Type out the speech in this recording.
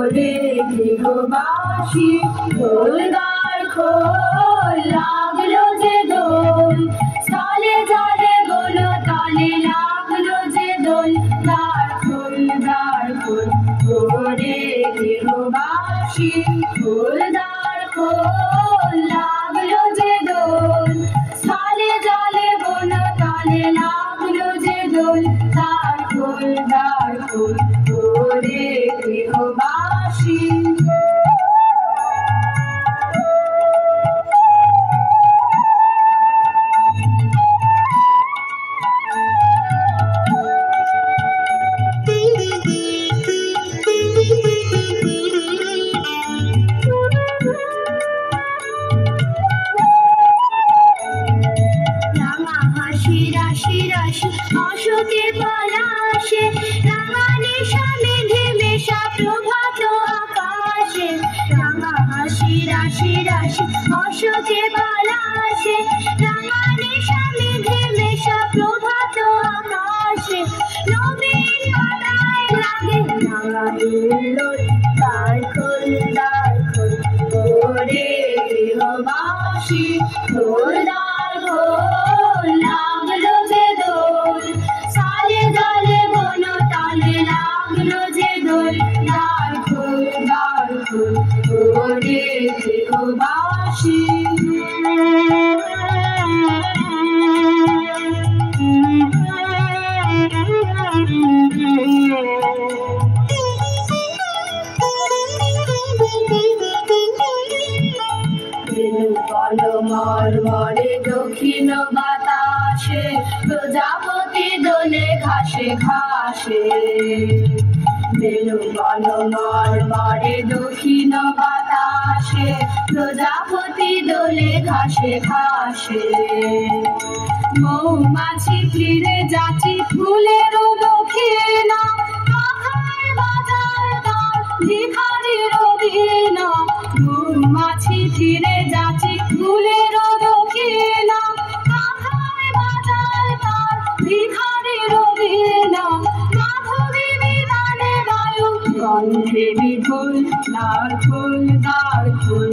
ওরে গৃহবাসী খোলদার খোল লাগলো যে দোল স্থলে জলে বলো তলে লাগলো যে দোল দ্বার খোল ওরে গৃহবাসী খোলদার খোল লাগলো যে দোল স্থলে জলে বলো তলে লাগলো যে দোল দ্বার খোল ওরে গৃহবাসী রাশি রাশি অশোকে পলাশে রাঙা নেশা মেঘে মেশা প্রভাত আকাশে রাঙা হাসি রাশি রাশি অশোকে পলাশে রাঙা নেশা মেঘে মেশা প্রভাত আকাশে নবীন পাতায় লাগে রাঙা ইল্লোল দ্বার খোল ওরে গৃহবাসী খোল দ্বার খোল লাগলো যে দোল সালে জলে বনো তালে লাগলো যে দোল দ্বার খোল ওরে গৃহবাসী মরে দক্ষিণ বাতাসে প্রজাপতি দোলে ঘাসে ঘাসে বেলু বল মরে দক্ষিণ বাতাসে প্রজাপতি দোলে ঘাসে ঘাসে মৌমাছি ফিরে যাচ্ছি ফুলের দক্ষিণা কাঁথায় বাজার তার ভিখারির বিনা মৌমাছি ফিরে যাচ্ছি ফুলের দক্ষিণা কাঁথায় বাজার তার ভিখারির বিনা মাধবী বিধানে বায়ু কণ্ঠে বিধুল দ্বার খোল